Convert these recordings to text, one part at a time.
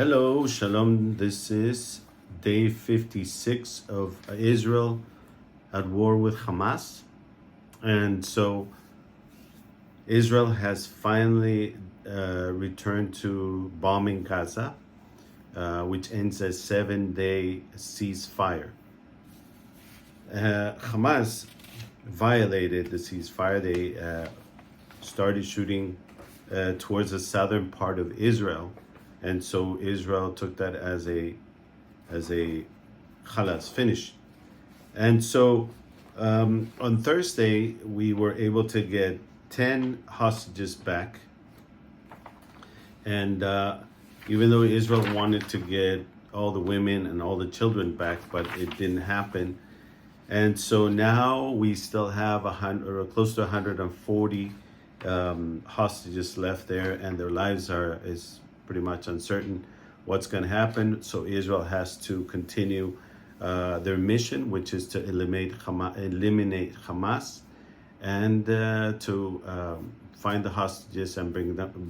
Hello, Shalom. This is day 56 of Israel at war with Hamas. And so Israel has finally returned to bombing Gaza, which ends a 7-day ceasefire. Hamas violated the ceasefire. They started shooting towards the southern part of Israel. And so Israel took that as a khalas, finish. And so on Thursday, we were able to get 10 hostages back. And even though Israel wanted to get all the women and all the children back, but it didn't happen. And so now we still have close to 140 hostages left there, and their lives is pretty much uncertain what's going to happen. So Israel has to continue their mission, which is to eliminate Hamas and to find the hostages and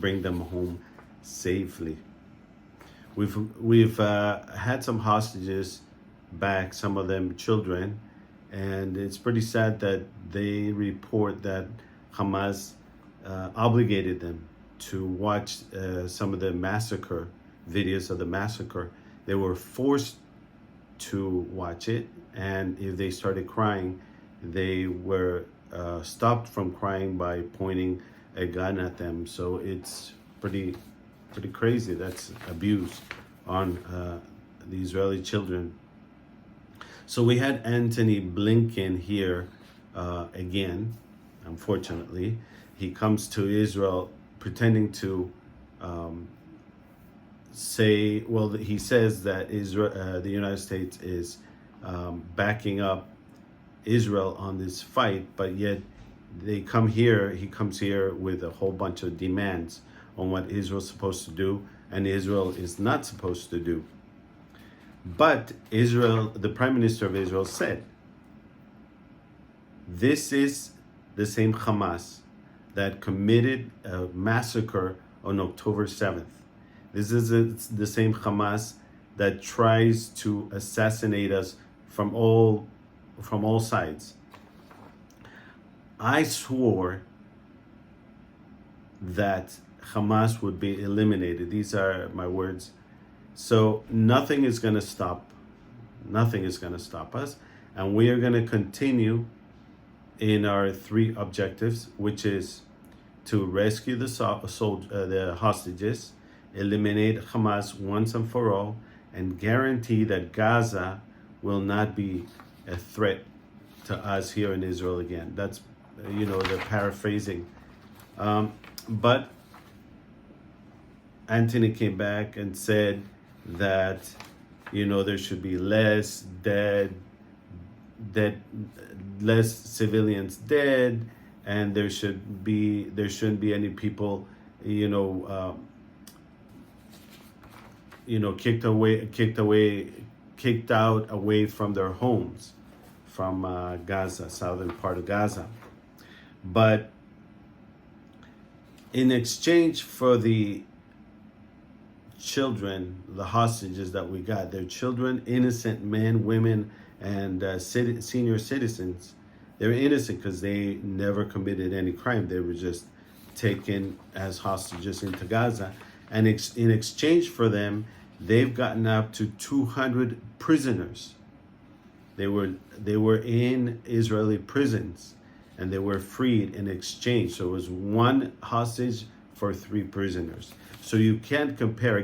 bring them home safely. We've had some hostages back, some of them children, and it's pretty sad that they report that Hamas obligated them to watch some of the massacre videos of the massacre. They were forced to watch it, and if they started crying, they were stopped from crying by pointing a gun at them. So it's pretty crazy. That's abuse on the Israeli children. So we had Antony Blinken here again. Unfortunately, he comes to Israel pretending to he says that Israel, the United States is backing up Israel on this fight, but yet he comes here with a whole bunch of demands on what Israel's supposed to do and Israel is not supposed to do. But the Prime Minister of Israel said, this is the same Hamas that committed a massacre on October 7th. This is the same Hamas that tries to assassinate us from all sides. I swore that Hamas would be eliminated. These are my words. So nothing is going to stop us, and we are going to continue in our three objectives, which is to rescue the hostages, eliminate Hamas once and for all, and guarantee that Gaza will not be a threat to us here in Israel again. That's, the paraphrasing. But Antony came back and said that, there should be less civilians dead, and there shouldn't be any people, kicked out away from their homes, from Gaza, southern part of Gaza. But in exchange for the children, the hostages that we got, they're children, innocent men, women, and senior citizens. They're innocent because they never committed any crime. They were just taken as hostages into Gaza. And in exchange for them, they've gotten up to 200 prisoners. They were in Israeli prisons, and they were freed in exchange. So it was one hostage for 3 prisoners. So you can't compare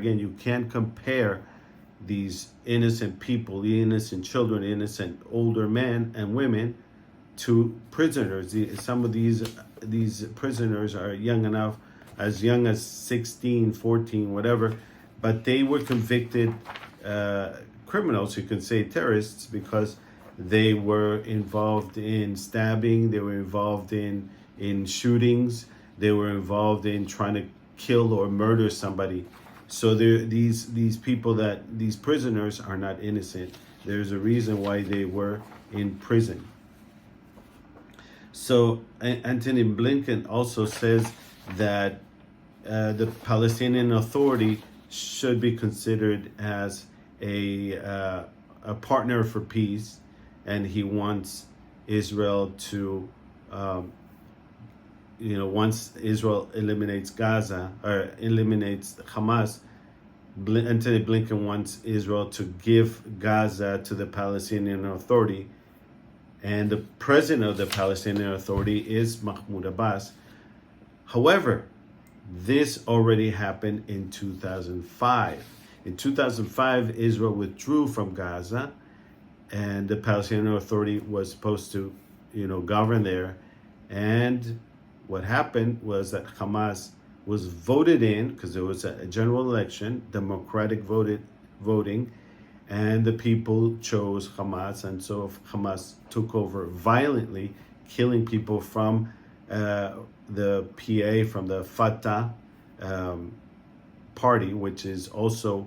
these innocent people, the innocent children, innocent older men and women, to prisoners. Some of these prisoners are as young as 16, 14, whatever, but they were convicted criminals, you can say terrorists, because they were involved in stabbing, they were involved in shootings, they were involved in trying to kill or murder somebody. So these prisoners are not innocent. There's a reason why they were in prison. So Antony Blinken also says that the Palestinian Authority should be considered as a partner for peace, and he wants Israel to, once Israel eliminates Gaza or eliminates Hamas, Anthony Blinken wants Israel to give Gaza to the Palestinian Authority, and the president of the Palestinian Authority is Mahmoud Abbas. However, this already happened in 2005. In 2005, Israel withdrew from Gaza, and the Palestinian Authority was supposed to, govern there. And what happened was that Hamas was voted in, because there was a general election, democratic voting, and the people chose Hamas, and so Hamas took over violently, killing people from the PA, from the Fatah party, which is also,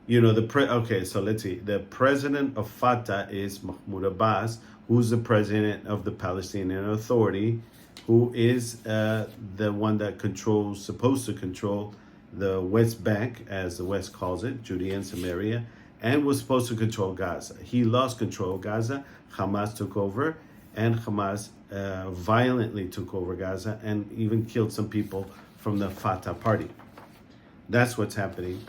so let's see. The president of Fatah is Mahmoud Abbas, who's the president of the Palestinian Authority, who is the one that supposed to control the West Bank, as the West calls it, Judea and Samaria, and was supposed to control Gaza. He lost control of Gaza. Hamas took over, and Hamas violently took over Gaza and even killed some people from the Fatah party. That's what's happening.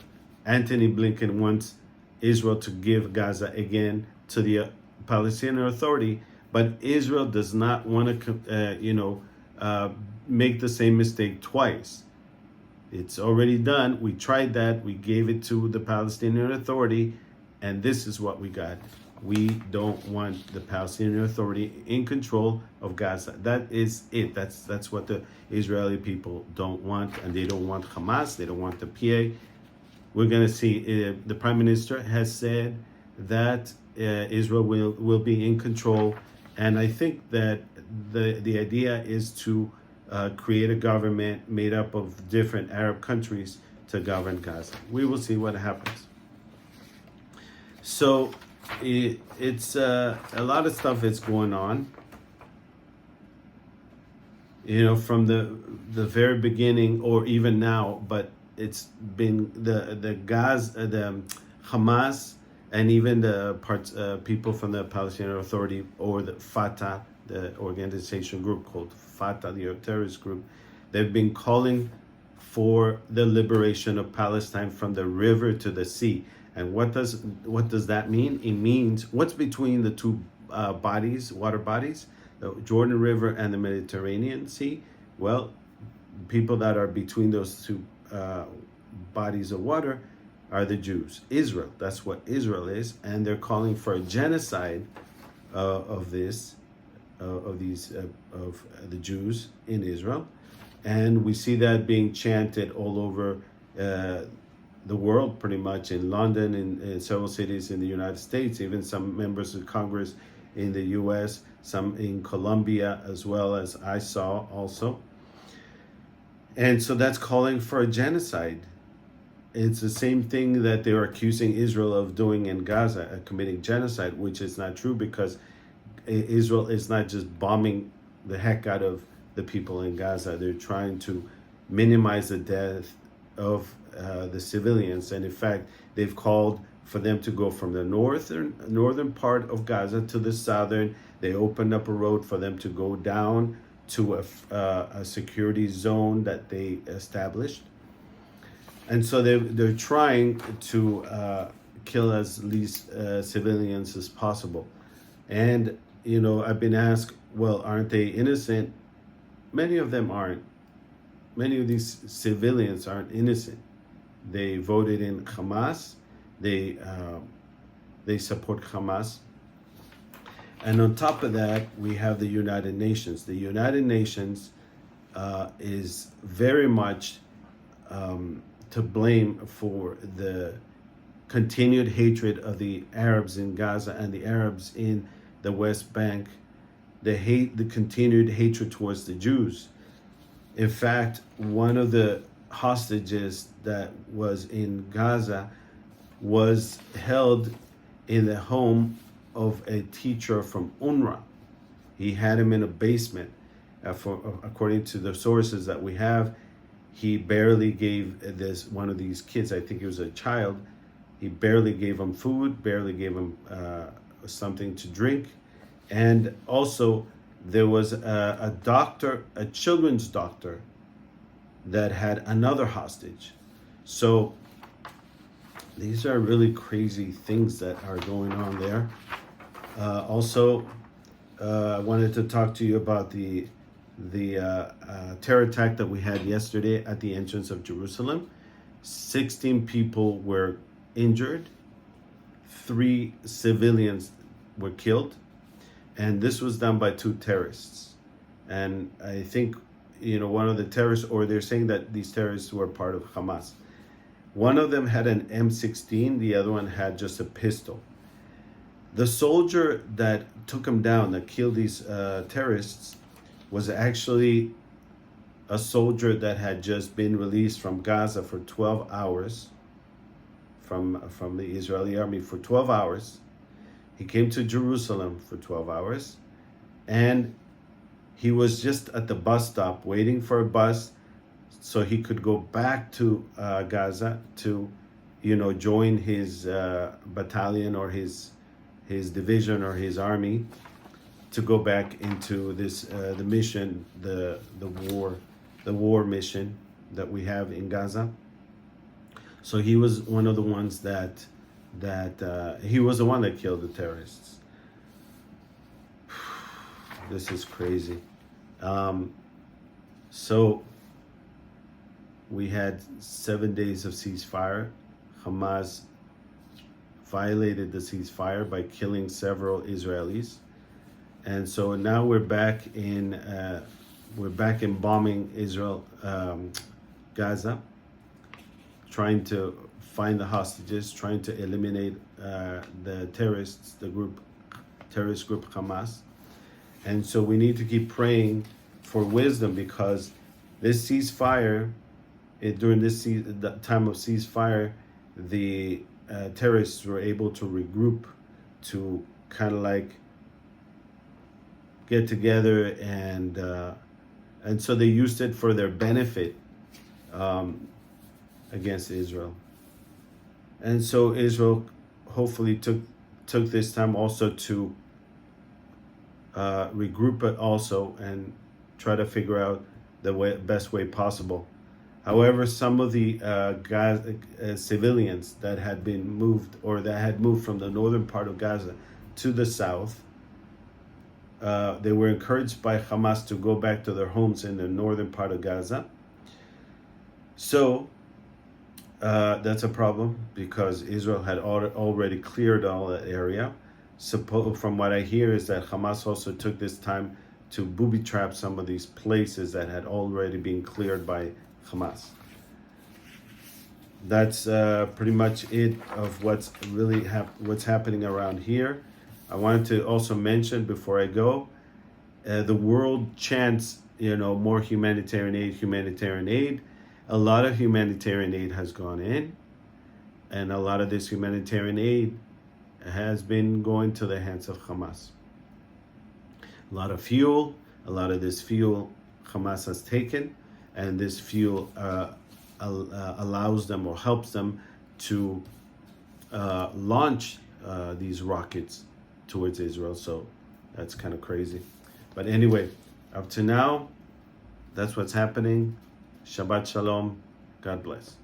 Anthony Blinken wants Israel to give Gaza again to the Palestinian Authority, but Israel does not want to, make the same mistake twice. It's already done. We tried that. We gave it to the Palestinian Authority, and this is what we got. We don't want the Palestinian Authority in control of Gaza. That is it. That's what the Israeli people don't want, and they don't want Hamas. They don't want the PA. We're going to see. The Prime Minister has said that Israel will be in control, and I think that the idea is to create a government made up of different Arab countries to govern Gaza. We will see what happens. So it's a lot of stuff that's going on. From the very beginning, or even now, but it's been the Hamas, and even the people from the Palestinian Authority, or the Fatah, the organization group called Fatah, the terrorist group. They've been calling for the liberation of Palestine from the river to the sea. And what does that mean? It means what's between the two water bodies, the Jordan River and the Mediterranean Sea. Well, people that are between those two bodies of water are the Jews. Israel, that's what Israel is, and they're calling for a genocide of the Jews in Israel, and we see that being chanted all over the world, pretty much, in London, in several cities in the United States, even some members of Congress in the U.S., some in Colombia, as well as I saw also. And so that's calling for a genocide. It's the same thing that they were accusing Israel of doing in Gaza, committing genocide, which is not true, because Israel is not just bombing the heck out of the people in Gaza. They're trying to minimize the death of the civilians. And in fact, they've called for them to go from the northern part of Gaza to the southern. They opened up a road for them to go down to a security zone that they established. And so they're trying to kill as least civilians as possible. And, I've been asked, well, aren't they innocent? Many of them aren't. Many of these civilians aren't innocent. They voted in Hamas. They support Hamas. And on top of that, we have the United Nations. The United Nations is very much to blame for the continued hatred of the Arabs in Gaza and the Arabs in the West Bank, the continued hatred towards the Jews. In fact, one of the hostages that was in Gaza was held in the home of a teacher from UNRWA. He had him in a basement. According to the sources that we have, he barely gave this one of these kids, I think it was a child, he barely gave him food, barely gave him something to drink. And also, there was a doctor, a children's doctor, that had another hostage. So these are really crazy things that are going on there. Also, I wanted to talk to you about the terror attack that we had yesterday at the entrance of Jerusalem. 16 people were injured, 3 civilians were killed, and this was done by 2 terrorists. And I think, one of the terrorists, or they're saying that these terrorists were part of Hamas. One of them had an M16, the other one had just a pistol. The soldier that took him down, that killed these terrorists, was actually a soldier that had just been released from Gaza for 12 hours, from the Israeli army for 12 hours. He came to Jerusalem for 12 hours, and he was just at the bus stop waiting for a bus so he could go back to Gaza to, join his battalion or his division or his army, to go back into this the mission, the war mission that we have in Gaza. So he was one of the ones that he was the one that killed the terrorists. This is crazy. So we had 7 days of ceasefire. Hamas violated the ceasefire by killing several Israelis, and so now we're back in bombing Israel, Gaza, trying to find the hostages, trying to eliminate the terrorists, terrorist group Hamas. And so we need to keep praying for wisdom, because this ceasefire, during the time of ceasefire, the terrorists were able to regroup, to kind of like get together, and so they used it for their benefit against Israel. And so Israel hopefully took this time also to regroup it also, and try to figure out the best way possible. However, some of the civilians that had been moved, or that had moved from the northern part of Gaza to the south, they were encouraged by Hamas to go back to their homes in the northern part of Gaza. So that's a problem, because Israel had already cleared all that area. From what I hear is that Hamas also took this time to booby trap some of these places that had already been cleared by Hamas. That's pretty much it of what's really what's happening around here. I wanted to also mention before I go, the world chants, more humanitarian aid. A lot of humanitarian aid has gone in, and a lot of this humanitarian aid has been going to the hands of Hamas. A lot of this fuel Hamas has taken, and this fuel allows them, or helps them, to launch these rockets towards Israel. So that's kind of crazy. But anyway, up to now, that's what's happening. Shabbat Shalom. God bless.